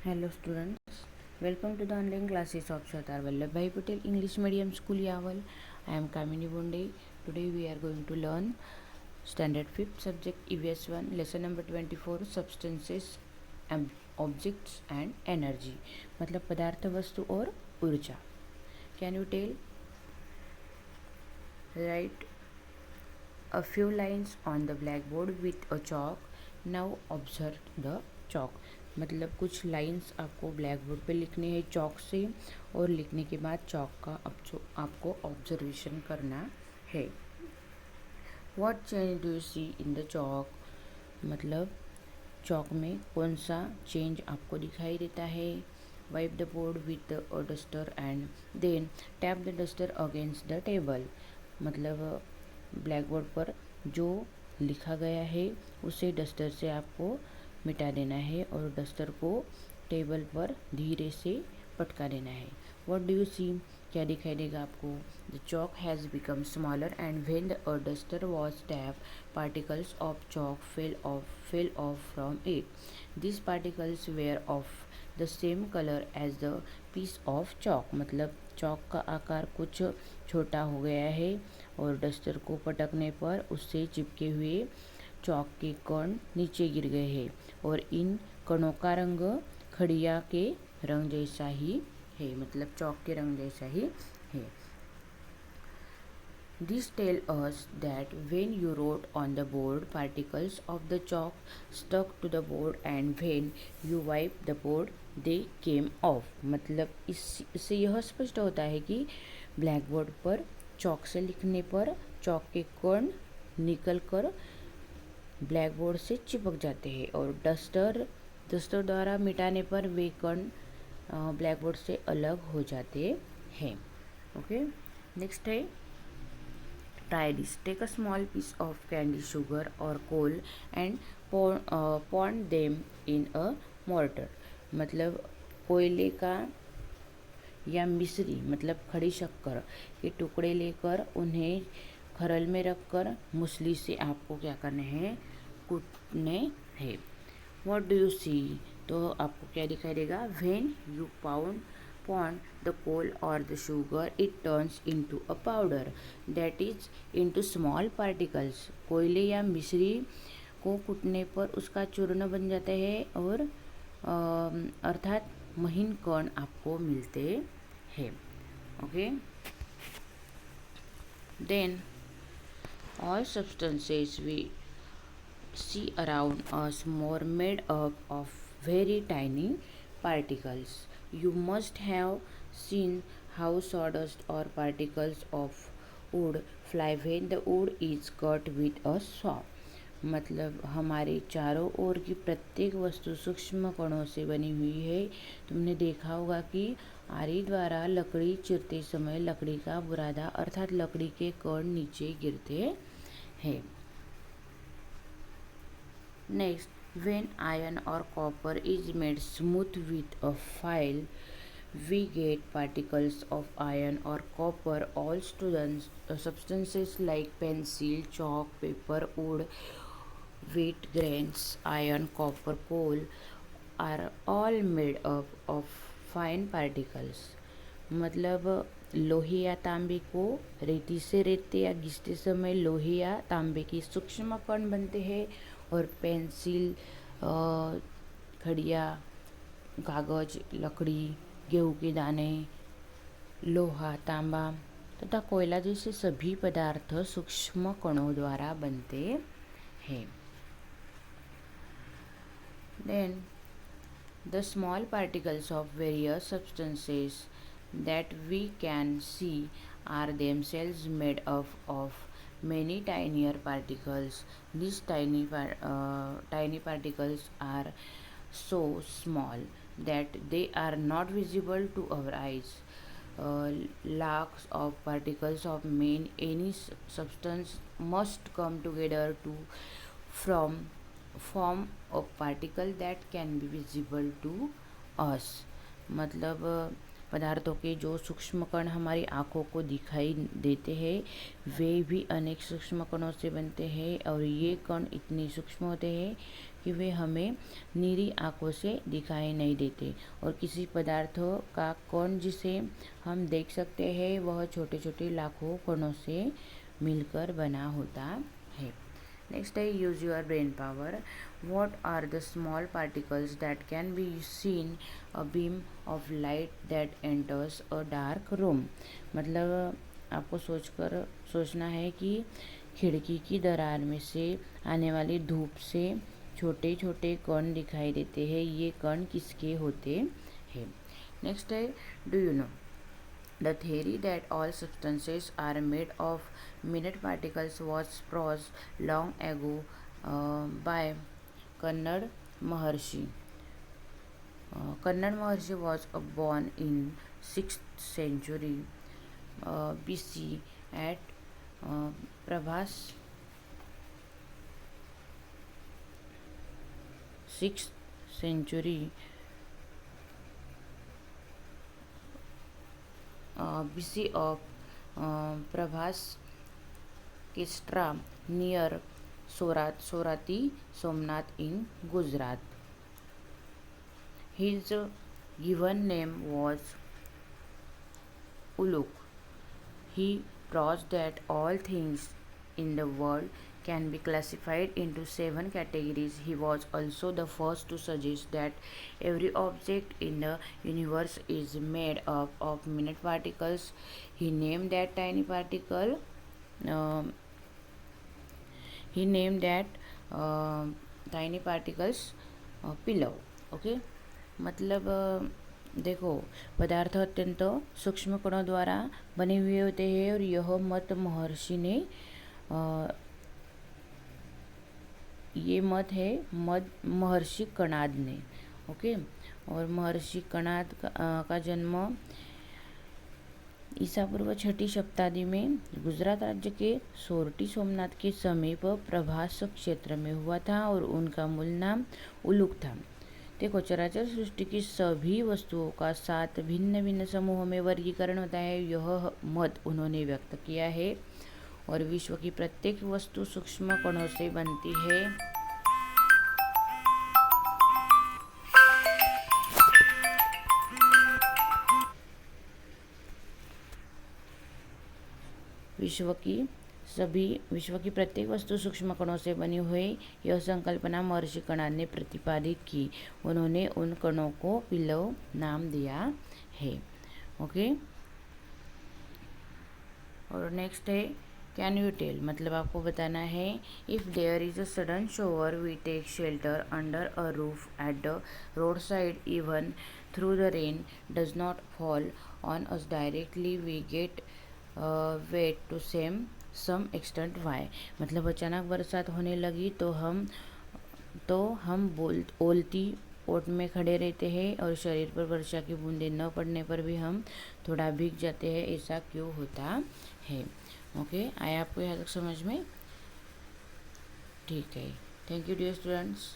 Hello students, welcome to the online classes of Sardar Vallabhbhai Patel English Medium School Yaval. I am Kamini Bonde. Today we are going to learn Standard 5th subject EVS 1 lesson number 24 Substances, Objects and Energy. मतलब पदार्थ वस्तु और ऊर्जा. Can you tell? Write a few lines on the blackboard with a chalk. Now observe the chalk. मतलब कुछ lines आपको black board पे लिखने हैं चॉक से, और लिखने के बाद चॉक का आपको ऑब्जर्वेशन करना है. What change do you see in the chalk. मतलब चॉक में कौन सा चेंज आपको दिखाई देता है. Wipe the board with the duster and then tap the duster against the table. मतलब ब्लैक बोर्ड पर जो लिखा गया है उसे डस्टर से आपको मिटा देना है और डस्टर को टेबल पर धीरे से पटका देना है. What do you see. क्या दिखाई देगा आपको. The chalk has become smaller and when the duster was tap particles of chalk fell off from it. This particles were of the same colour as the piece of chalk. मतलब chalk का आकार कुछ छोटा हो गया है और duster को पटकने पर उससे चिपके हुए चॉक के कण नीचे गिर गए हैं और इन कणों का रंग खड़िया के रंग जैसा ही है. मतलब चॉक के रंग जैसा ही है. This tells us that when you wrote on the board, particles of the chalk stuck to the board and when you wiped the board, they came off. मतलब इससे यह स्पष्ट होता है कि ब्लैक बोर्ड पर चॉक से लिखने पर चॉक के कण निकल कर ब्लैक बोर्ड से चिपक जाते हैं और डस्टर द्वारा मिटाने पर वे कण ब्लैक बोर्ड से अलग हो जाते हैं. ओके, नेक्स्ट है try this. Take a small piece of candy sugar or coal and pound them in a mortar. मतलब कोयले का या मिश्री मतलब खड़ी शक्कर के टुकड़े लेकर उन्हें खरल में रखकर मूसली से आपको क्या करने हैं, कूटने हैं. व्हाट डू यू सी. तो आपको क्या दिखाई देगा. When you pound the coal or the sugar, it turns into a powder that is into small particles. कोयले या मिश्री को कूटने पर उसका चूर्ण बन जाता है और अर्थात महीन कण आपको मिलते हैं. Okay, then all substances we see around us are made up of very tiny particles. You must have seen how sawdust or particles of wood fly when the wood is cut with a saw. मतलब हमारे चारों ओर की प्रत्येक वस्तु सूक्ष्म कणों से बनी हुई है. तुमने देखा होगा कि आरी द्वारा लकड़ी चीरते समय लकड़ी का बुरादा अर्थात लकड़ी के कण नीचे गिरते हैं. Next, when iron or copper is made smooth with a file, we get particles of iron or copper. All substances like pencil, chalk, paper, wood, wheat grains, iron, copper, coal are all made up of fine particles. मतलब लोहे या तांबे को रेती से रेतते या घिसते समय लोहे या तांबे की सूक्ष्म कण बनते हैं और पेंसिल, खड़िया, कागज, लकड़ी, गेहूं के दाने, लोहा, तांबा तथा कोयला जैसे सभी पदार्थ सूक्ष्म कणों द्वारा बनते हैं. Then the small particles of various substances that we can see are themselves made up of many tinier particles. These tiny particles are so small that they are not visible to our eyes. Lakhs of particles of any substance must come together to form a particle that can be visible to us. मतलब पदार्थों के जो सूक्ष्म कण हमारी आँखों को दिखाई देते हैं वे भी अनेक सूक्ष्म कणों से बनते हैं, और ये कण इतने सूक्ष्म होते हैं कि वे हमें नीरी आँखों से दिखाई नहीं देते, और किसी पदार्थों का कण जिसे हम देख सकते हैं वह छोटे छोटे लाखों कणों से मिलकर बना होता है। नेक्स्ट है use your brain power. What are the small particles that can be seen a beam of light that enters a dark room. मतलब आपको सोचना है कि खिड़की की दरार में से आने वाली धूप से छोटे छोटे कण दिखाई देते हैं, ये कण किसके होते हैं। नेक्स्ट है do you know the theory that all substances are made of minute particles was proposed long ago by Kannad Maharshi. Kannad Maharshi was born in 6th century BC at Prabhas 6th century BC of Prabhas Kestra near Sorati Somnath in Gujarat. His given name was Uluk. He proposed that all things in the world can be classified into 7 categories. He was also the first to suggest that every object in the universe is made up of minute particles. He named that tiny particle tiny particles pillow. Okay मतलब देखो, पदार्थ अत्यंत सूक्ष्म कणों द्वारा बने हुए होते हैं, और यह मत महर्षि कणाद ने। ओके, और महर्षि कणाद का जन्म ईसा पूर्व 6ठी शताब्दी में गुजरात राज्य के सोरठी सोमनाथ के समीप प्रभास क्षेत्र में हुआ था, और उनका मूल नाम उलुक था। देखो, चराचर सृष्टि की सभी वस्तुओं का 7 भिन्न भिन्न समूहों में वर्गीकरण होता है, यह मत उन्होंने व्यक्त किया है। और विश्व की प्रत्येक वस्तु सूक्ष्म कणों से बनती है। विश्व की प्रत्येक वस्तु सूक्ष्म कणों से बनी हुई, यह संकल्पना महर्षि कणाद ने प्रतिपादित की। उन्होंने उन कणों को पिल्लव नाम दिया है। ओके, और नेक्स्ट है कैन यू टेल, मतलब आपको बताना है। If there is a sudden shower we take shelter under a roof at the road side, even through the rain does not fall on us directly, we get wet to some extent why. मतलब अचानक बरसात होने लगी तो हम ओलती ओट में खड़े रहते हैं, और शरीर पर वर्षा की बूंदें न पड़ने पर भी हम थोड़ा भीग जाते हैं, ऐसा क्यों होता है। ओके, आया आपको यहाँ तक समझ में? ठीक है, थैंक यू डियर स्टूडेंट्स।